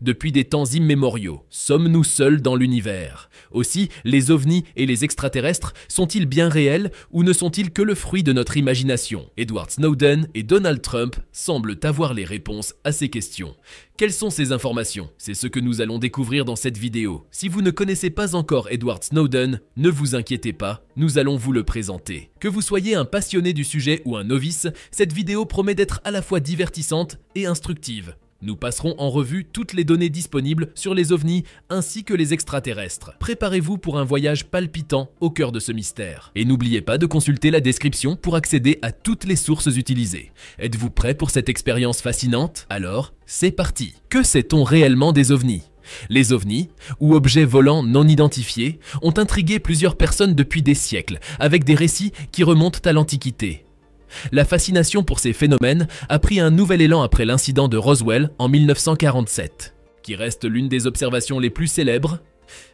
depuis des temps immémoriaux. Sommes-nous seuls dans l'univers? Aussi, les ovnis et les extraterrestres sont-ils bien réels ou ne sont-ils que le fruit de notre imagination? Edward Snowden et Donald Trump semblent avoir les réponses à ces questions. Quelles sont ces informations? C'est ce que nous allons découvrir dans cette vidéo. Si vous ne connaissez pas encore Edward Snowden, ne vous inquiétez pas, nous allons vous le présenter. Que vous soyez un passionné du sujet ou un novice, cette vidéo promet d'être à la fois divertissante et instructive. Nous passerons en revue toutes les données disponibles sur les ovnis ainsi que les extraterrestres. Préparez-vous pour un voyage palpitant au cœur de ce mystère. Et n'oubliez pas de consulter la description pour accéder à toutes les sources utilisées. Êtes-vous prêt pour cette expérience fascinante? Alors, c'est parti! Que sait-on réellement des ovnis? Les ovnis, ou objets volants non identifiés, ont intrigué plusieurs personnes depuis des siècles, avec des récits qui remontent à l'Antiquité. La fascination pour ces phénomènes a pris un nouvel élan après l'incident de Roswell en 1947, qui reste l'une des observations les plus célèbres.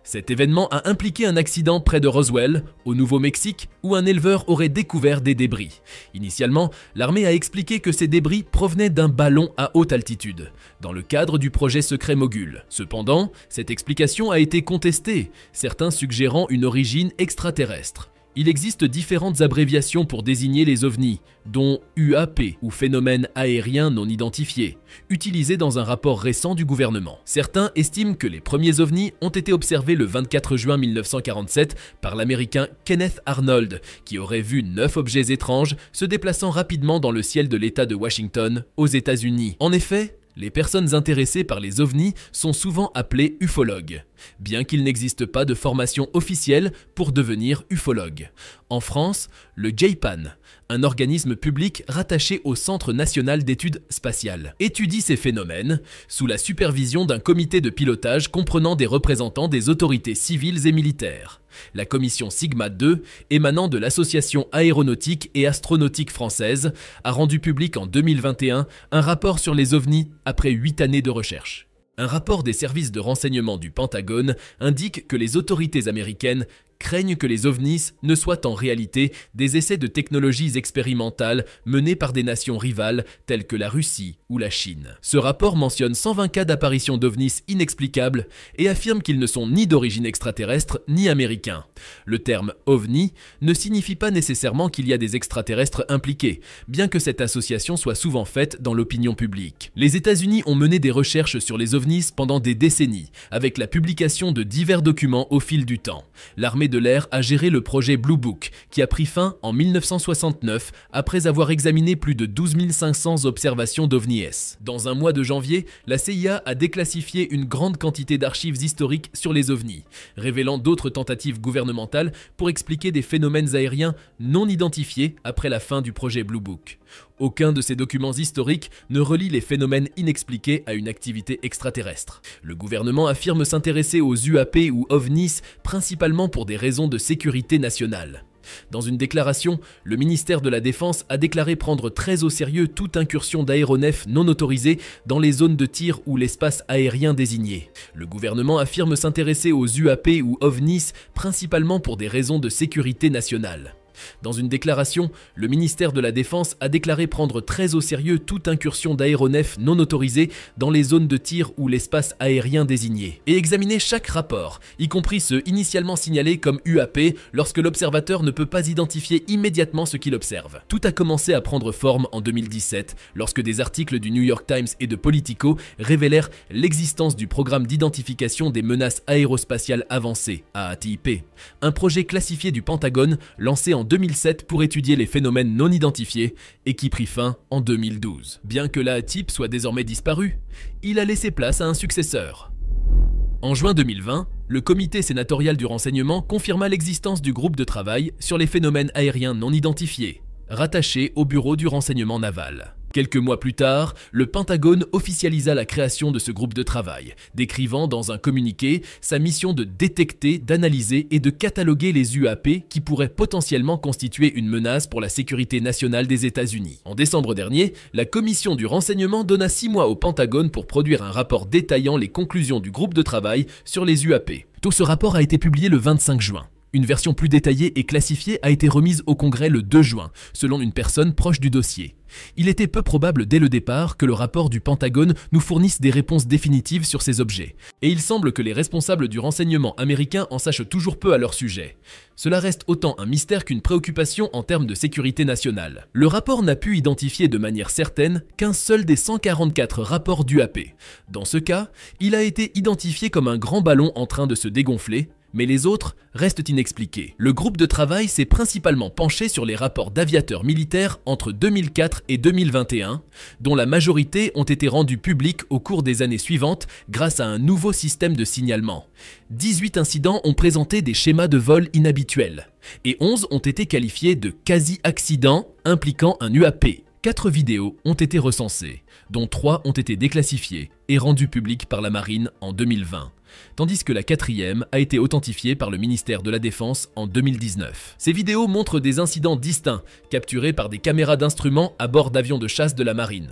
Cet événement a impliqué un accident près de Roswell, au Nouveau-Mexique, où un éleveur aurait découvert des débris. Initialement, l'armée a expliqué que ces débris provenaient d'un ballon à haute altitude, dans le cadre du projet secret Mogul. Cependant, cette explication a été contestée, certains suggérant une origine extraterrestre. Il existe différentes abréviations pour désigner les ovnis, dont UAP ou phénomènes aériens non identifiés, utilisés dans un rapport récent du gouvernement. Certains estiment que les premiers ovnis ont été observés le 24 juin 1947 par l'américain Kenneth Arnold, qui aurait vu 9 objets étranges se déplaçant rapidement dans le ciel de l'État de Washington, aux États-Unis. En effet, les personnes intéressées par les ovnis sont souvent appelées ufologues, bien qu'il n'existe pas de formation officielle pour devenir ufologue. En France, le JPAN, un organisme public rattaché au Centre national d'études spatiales, étudie ces phénomènes sous la supervision d'un comité de pilotage comprenant des représentants des autorités civiles et militaires. La commission Sigma 2, émanant de l'Association aéronautique et astronautique française, a rendu public en 2021 un rapport sur les ovnis après 8 années de recherche. Un rapport des services de renseignement du Pentagone indique que les autorités américaines craignent que les ovnis ne soient en réalité des essais de technologies expérimentales menés par des nations rivales telles que la Russie ou la Chine. Ce rapport mentionne 120 cas d'apparition d'ovnis inexplicables et affirme qu'ils ne sont ni d'origine extraterrestre ni américains. Le terme « ovni » ne signifie pas nécessairement qu'il y a des extraterrestres impliqués, bien que cette association soit souvent faite dans l'opinion publique. Les États-Unis ont mené des recherches sur les ovnis pendant des décennies, avec la publication de divers documents au fil du temps. L'armée de l'air a géré le projet Blue Book, qui a pris fin en 1969 après avoir examiné plus de 12 500 observations d'ovnis. Dans un mois de janvier, la CIA a déclassifié une grande quantité d'archives historiques sur les ovnis, révélant d'autres tentatives gouvernementales pour expliquer des phénomènes aériens non identifiés après la fin du projet Blue Book. Aucun de ces documents historiques ne relie les phénomènes inexpliqués à une activité extraterrestre. Le gouvernement affirme s'intéresser aux UAP ou ovnis principalement pour des raisons de sécurité nationale. Dans une déclaration, le ministère de la Défense a déclaré prendre très au sérieux toute incursion d'aéronefs non autorisés dans les zones de tir ou l'espace aérien désigné. Le gouvernement affirme s'intéresser aux UAP ou ovnis principalement pour des raisons de sécurité nationale. Dans une déclaration, le ministère de la Défense a déclaré prendre très au sérieux toute incursion d'aéronefs non autorisés dans les zones de tir ou l'espace aérien désigné, et examiner chaque rapport, y compris ceux initialement signalés comme UAP lorsque l'observateur ne peut pas identifier immédiatement ce qu'il observe. Tout a commencé à prendre forme en 2017, lorsque des articles du New York Times et de Politico révélèrent l'existence du programme d'identification des menaces aérospatiales avancées, AATIP, un projet classifié du Pentagone lancé en 2007 pour étudier les phénomènes non identifiés et qui prit fin en 2012. Bien que l'AATIP soit désormais disparu, il a laissé place à un successeur. En juin 2020, le comité sénatorial du renseignement confirma l'existence du groupe de travail sur les phénomènes aériens non identifiés, rattaché au bureau du renseignement naval. Quelques mois plus tard, le Pentagone officialisa la création de ce groupe de travail, décrivant dans un communiqué sa mission de détecter, d'analyser et de cataloguer les UAP qui pourraient potentiellement constituer une menace pour la sécurité nationale des États-Unis. En décembre dernier, la commission du renseignement donna 6 mois au Pentagone pour produire un rapport détaillant les conclusions du groupe de travail sur les UAP. Tout ce rapport a été publié le 25 juin. Une version plus détaillée et classifiée a été remise au Congrès le 2 juin, selon une personne proche du dossier. Il était peu probable dès le départ que le rapport du Pentagone nous fournisse des réponses définitives sur ces objets, et il semble que les responsables du renseignement américain en sachent toujours peu à leur sujet. Cela reste autant un mystère qu'une préoccupation en termes de sécurité nationale. Le rapport n'a pu identifier de manière certaine qu'un seul des 144 rapports d'UAP. Dans ce cas, il a été identifié comme un grand ballon en train de se dégonfler, mais les autres restent inexpliqués. Le groupe de travail s'est principalement penché sur les rapports d'aviateurs militaires entre 2004 et 2021, dont la majorité ont été rendus publics au cours des années suivantes grâce à un nouveau système de signalement. 18 incidents ont présenté des schémas de vol inhabituels, et 11 ont été qualifiés de quasi-accidents impliquant un UAP. 4 vidéos ont été recensées, dont 3 ont été déclassifiées et rendues publiques par la Marine en 2020. Tandis que la 4e a été authentifiée par le ministère de la Défense en 2019. Ces vidéos montrent des incidents distincts, capturés par des caméras d'instruments à bord d'avions de chasse de la Marine.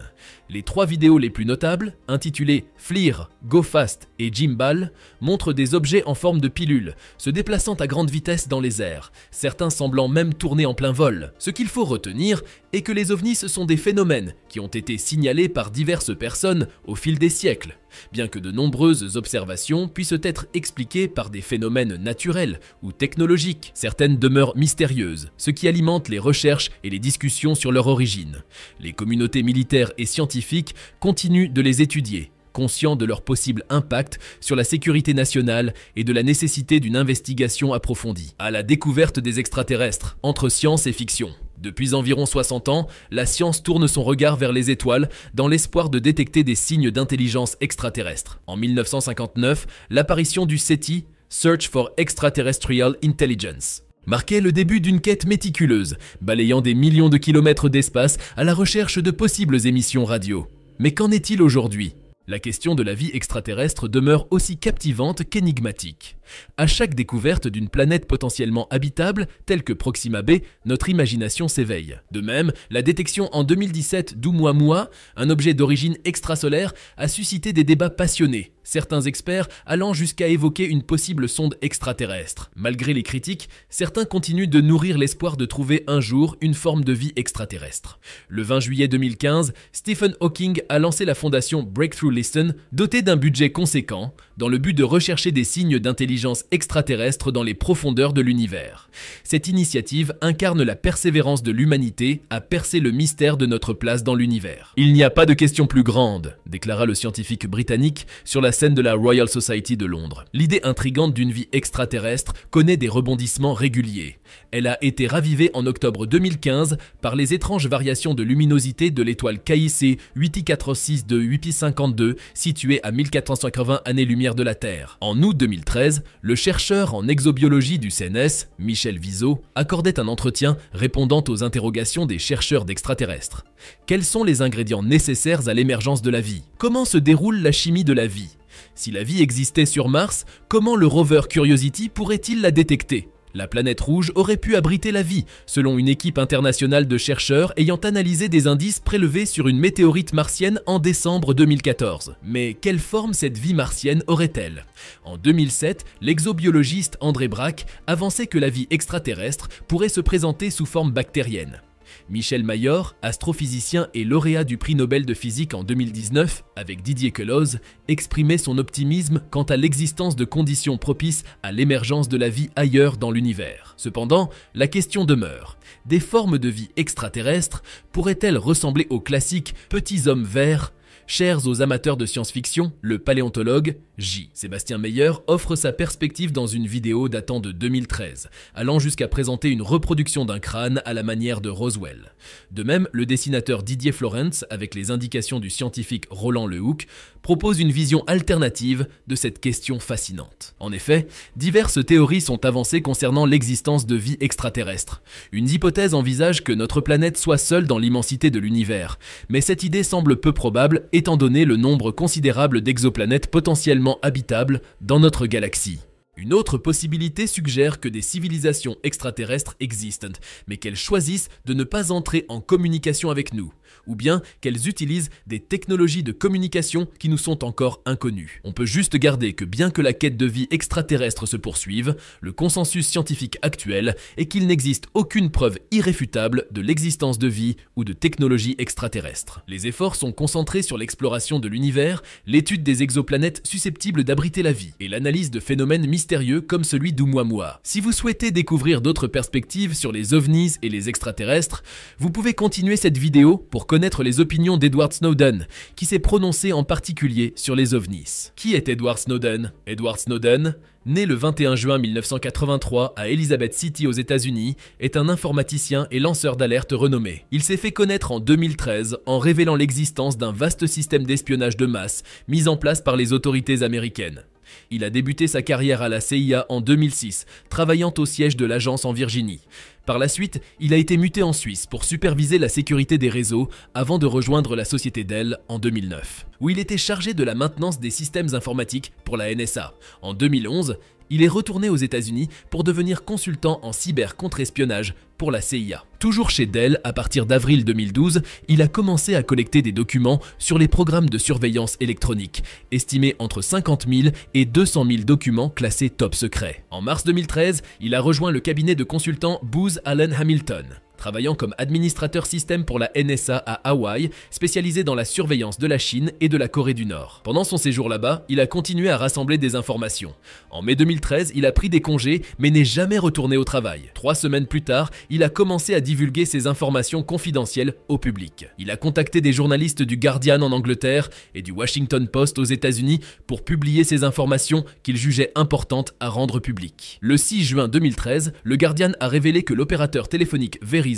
Les 3 vidéos les plus notables, intitulées FLIR, Go Fast et Gimbal, montrent des objets en forme de pilule, se déplaçant à grande vitesse dans les airs, certains semblant même tourner en plein vol. Ce qu'il faut retenir est que les ovnis sont des phénomènes qui ont été signalés par diverses personnes au fil des siècles, bien que de nombreuses observations puissent être expliquées par des phénomènes naturels ou technologiques. Certaines demeurent mystérieuses, ce qui alimente les recherches et les discussions sur leur origine. Les communautés militaires et scientifiques continuent de les étudier, conscients de leur possible impact sur la sécurité nationale et de la nécessité d'une investigation approfondie. À la découverte des extraterrestres, entre science et fiction. Depuis environ 60 ans, la science tourne son regard vers les étoiles dans l'espoir de détecter des signes d'intelligence extraterrestre. En 1959, l'apparition du SETI, Search for Extraterrestrial Intelligence, marquait le début d'une quête méticuleuse, balayant des millions de kilomètres d'espace à la recherche de possibles émissions radio. Mais qu'en est-il aujourd'hui ? La question de la vie extraterrestre demeure aussi captivante qu'énigmatique. À chaque découverte d'une planète potentiellement habitable, telle que Proxima b, notre imagination s'éveille. De même, la détection en 2017 d'Oumuamua, un objet d'origine extrasolaire, a suscité des débats passionnés, certains experts allant jusqu'à évoquer une possible sonde extraterrestre. Malgré les critiques, certains continuent de nourrir l'espoir de trouver un jour une forme de vie extraterrestre. Le 20 juillet 2015, Stephen Hawking a lancé la fondation Breakthrough Listen, dotée d'un budget conséquent, dans le but de rechercher des signes d'intelligence extraterrestre dans les profondeurs de l'univers. Cette initiative incarne la persévérance de l'humanité à percer le mystère de notre place dans l'univers. Il n'y a pas de question plus grande, déclara le scientifique britannique sur la scène de la Royal Society de Londres. L'idée intrigante d'une vie extraterrestre connaît des rebondissements réguliers. Elle a été ravivée en octobre 2015 par les étranges variations de luminosité de l'étoile KIC 8I46 de 8P52 située à 1480 années-lumière de la Terre. En août 2013, le chercheur en exobiologie du CNES, Michel Viseau, accordait un entretien répondant aux interrogations des chercheurs d'extraterrestres. Quels sont les ingrédients nécessaires à l'émergence de la vie? Comment se déroule la chimie de la vie? Si la vie existait sur Mars, comment le rover Curiosity pourrait-il la détecter? La planète rouge aurait pu abriter la vie, selon une équipe internationale de chercheurs ayant analysé des indices prélevés sur une météorite martienne en décembre 2014. Mais quelle forme cette vie martienne aurait-elle? En 2007, l'exobiologiste André Braque avançait que la vie extraterrestre pourrait se présenter sous forme bactérienne. Michel Mayor, astrophysicien et lauréat du prix Nobel de physique en 2019 avec Didier Queloz, exprimait son optimisme quant à l'existence de conditions propices à l'émergence de la vie ailleurs dans l'univers. Cependant, la question demeure. Des formes de vie extraterrestres pourraient-elles ressembler aux classiques petits hommes verts ? Chers aux amateurs de science-fiction, le paléontologue J. Sébastien Meyer offre sa perspective dans une vidéo datant de 2013, allant jusqu'à présenter une reproduction d'un crâne à la manière de Roswell. De même, le dessinateur Didier Florence, avec les indications du scientifique Roland Lehoucq, propose une vision alternative de cette question fascinante. En effet, diverses théories sont avancées concernant l'existence de vie extraterrestre. Une hypothèse envisage que notre planète soit seule dans l'immensité de l'univers, mais cette idée semble peu probable étant donné le nombre considérable d'exoplanètes potentiellement habitables dans notre galaxie. Une autre possibilité suggère que des civilisations extraterrestres existent, mais qu'elles choisissent de ne pas entrer en communication avec nous, ou bien qu'elles utilisent des technologies de communication qui nous sont encore inconnues. On peut juste garder que bien que la quête de vie extraterrestre se poursuive, le consensus scientifique actuel est qu'il n'existe aucune preuve irréfutable de l'existence de vie ou de technologie extraterrestre. Les efforts sont concentrés sur l'exploration de l'univers, l'étude des exoplanètes susceptibles d'abriter la vie et l'analyse de phénomènes mystérieux comme celui d'Oumuamua. Si vous souhaitez découvrir d'autres perspectives sur les ovnis et les extraterrestres, vous pouvez continuer cette vidéo pour connaître les opinions d'Edward Snowden, qui s'est prononcé en particulier sur les ovnis. Qui est Edward Snowden? Edward Snowden, né le 21 juin 1983 à Elizabeth City aux États-Unis, est un informaticien et lanceur d'alerte renommé. Il s'est fait connaître en 2013 en révélant l'existence d'un vaste système d'espionnage de masse mis en place par les autorités américaines. Il a débuté sa carrière à la CIA en 2006, travaillant au siège de l'agence en Virginie. Par la suite, il a été muté en Suisse pour superviser la sécurité des réseaux avant de rejoindre la société Dell en 2009, où il était chargé de la maintenance des systèmes informatiques pour la NSA. En 2011, il est retourné aux États-Unis pour devenir consultant en cyber-contre-espionnage pour la CIA. Toujours chez Dell, à partir d'avril 2012, il a commencé à collecter des documents sur les programmes de surveillance électronique, estimés entre 50 000 et 200 000 documents classés top secret. En mars 2013, il a rejoint le cabinet de consultants Booz Allen Hamilton, travaillant comme administrateur système pour la NSA à Hawaï, spécialisé dans la surveillance de la Chine et de la Corée du Nord. Pendant son séjour là-bas, il a continué à rassembler des informations. En mai 2013, il a pris des congés, mais n'est jamais retourné au travail. 3 semaines plus tard, il a commencé à divulguer ses informations confidentielles au public. Il a contacté des journalistes du Guardian en Angleterre et du Washington Post aux États-Unis pour publier ces informations qu'il jugeait importantes à rendre publiques. Le 6 juin 2013, le Guardian a révélé que l'opérateur téléphonique Verizon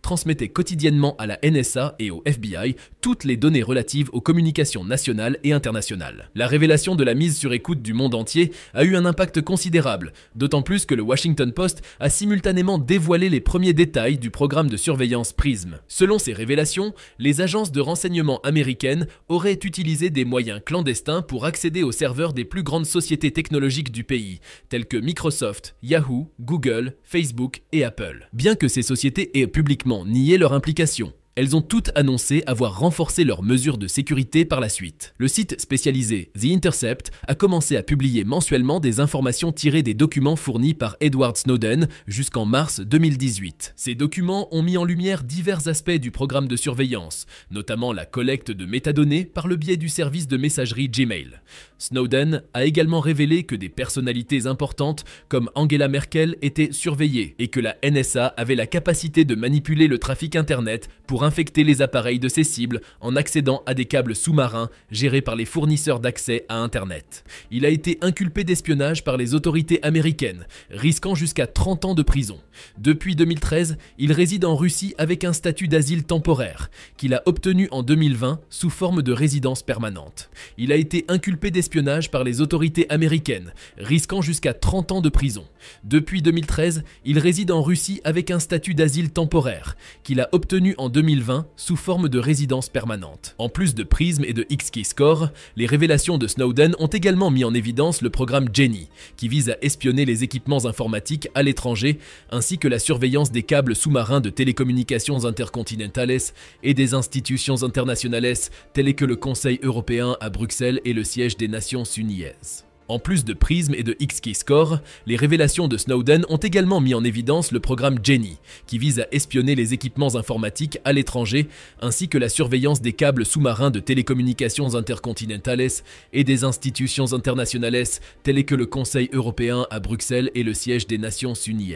transmettait quotidiennement à la NSA et au FBI toutes les données relatives aux communications nationales et internationales. La révélation de la mise sur écoute du monde entier a eu un impact considérable, d'autant plus que le Washington Post a simultanément dévoilé les premiers détails du programme de surveillance PRISM. Selon ces révélations, les agences de renseignement américaines auraient utilisé des moyens clandestins pour accéder aux serveurs des plus grandes sociétés technologiques du pays, telles que Microsoft, Yahoo, Google, Facebook et Apple. Bien que ces sociétés aient publiquement nié leur implication, elles ont toutes annoncé avoir renforcé leurs mesures de sécurité par la suite. Le site spécialisé The Intercept a commencé à publier mensuellement des informations tirées des documents fournis par Edward Snowden jusqu'en mars 2018. Ces documents ont mis en lumière divers aspects du programme de surveillance, notamment la collecte de métadonnées par le biais du service de messagerie Gmail. Snowden a également révélé que des personnalités importantes comme Angela Merkel étaient surveillées et que la NSA avait la capacité de manipuler le trafic Internet pour infecter les appareils de ses cibles en accédant à des câbles sous-marins gérés par les fournisseurs d'accès à Internet. Il a été inculpé d'espionnage par les autorités américaines, risquant jusqu'à 30 ans de prison. Depuis 2013, il réside en Russie avec un statut d'asile temporaire, qu'il a obtenu en 2020 sous forme de résidence permanente. Il a été inculpé d'espionnage par les autorités américaines, risquant jusqu'à 30 ans de prison. Depuis 2013, il réside en Russie avec un statut d'asile temporaire, qu'il a obtenu en 2020 sous forme de résidence permanente. En plus de PRISM et de XKeyscore, les révélations de Snowden ont également mis en évidence le programme Jenny, qui vise à espionner les équipements informatiques à l'étranger, ainsi que la surveillance des câbles sous-marins de télécommunications intercontinentales et des institutions internationales telles que le Conseil européen à Bruxelles et le siège des Nations Unies. En plus de PRISM et de XKeyscore, les révélations de Snowden ont également mis en évidence le programme Jenny, qui vise à espionner les équipements informatiques à l'étranger, ainsi que la surveillance des câbles sous-marins de télécommunications intercontinentales et des institutions internationales telles que le Conseil européen à Bruxelles et le siège des Nations Unies.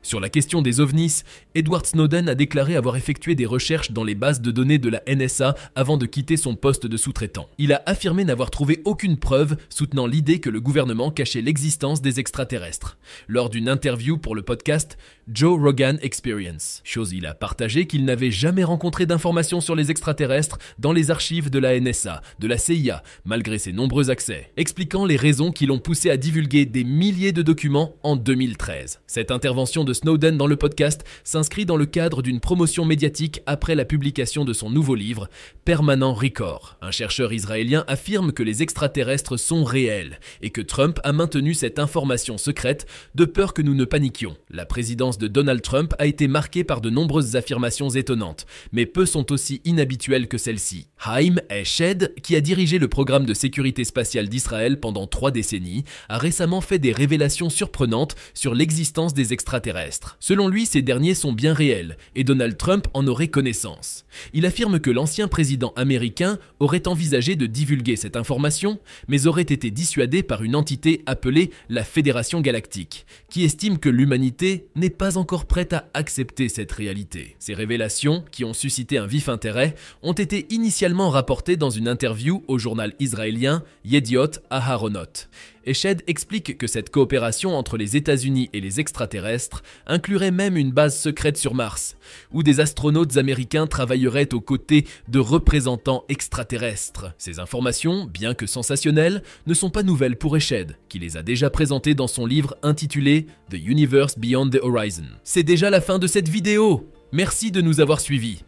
Sur la question des ovnis, Edward Snowden a déclaré avoir effectué des recherches dans les bases de données de la NSA avant de quitter son poste de sous-traitant. Il a affirmé n'avoir trouvé aucune preuve soutenant l'idée que le gouvernement cachait l'existence des extraterrestres, lors d'une interview pour le podcast Joe Rogan Experience. Chose il a partagé qu'il n'avait jamais rencontré d'informations sur les extraterrestres dans les archives de la NSA, de la CIA, malgré ses nombreux accès, expliquant les raisons qui l'ont poussé à divulguer des milliers de documents en 2013. Cette intervention de de Snowden dans le podcast s'inscrit dans le cadre d'une promotion médiatique après la publication de son nouveau livre, Permanent Record. Un chercheur israélien affirme que les extraterrestres sont réels et que Trump a maintenu cette information secrète de peur que nous ne paniquions. La présidence de Donald Trump a été marquée par de nombreuses affirmations étonnantes, mais peu sont aussi inhabituelles que celles-ci. Haim Eshed, qui a dirigé le programme de sécurité spatiale d'Israël pendant 3 décennies, a récemment fait des révélations surprenantes sur l'existence des extraterrestres. Selon lui, ces derniers sont bien réels et Donald Trump en aurait connaissance. Il affirme que l'ancien président américain aurait envisagé de divulguer cette information, mais aurait été dissuadé par une entité appelée la Fédération Galactique, qui estime que l'humanité n'est pas encore prête à accepter cette réalité. Ces révélations, qui ont suscité un vif intérêt, ont été initialement rapportées dans une interview au journal israélien Yediot Aharonot. Eshed explique que cette coopération entre les États-Unis et les extraterrestres inclurait même une base secrète sur Mars, où des astronautes américains travailleraient aux côtés de représentants extraterrestres. Ces informations, bien que sensationnelles, ne sont pas nouvelles pour Eshed, qui les a déjà présentées dans son livre intitulé The Universe Beyond the Horizon. C'est déjà la fin de cette vidéo. Merci de nous avoir suivis.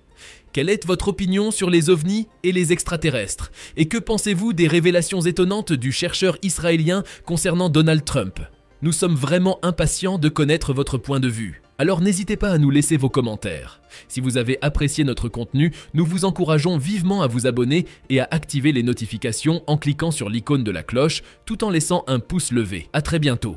Quelle est votre opinion sur les ovnis et les extraterrestres? Et que pensez-vous des révélations étonnantes du chercheur israélien concernant Donald Trump? Nous sommes vraiment impatients de connaître votre point de vue. Alors n'hésitez pas à nous laisser vos commentaires. Si vous avez apprécié notre contenu, nous vous encourageons vivement à vous abonner et à activer les notifications en cliquant sur l'icône de la cloche tout en laissant un pouce levé. À très bientôt.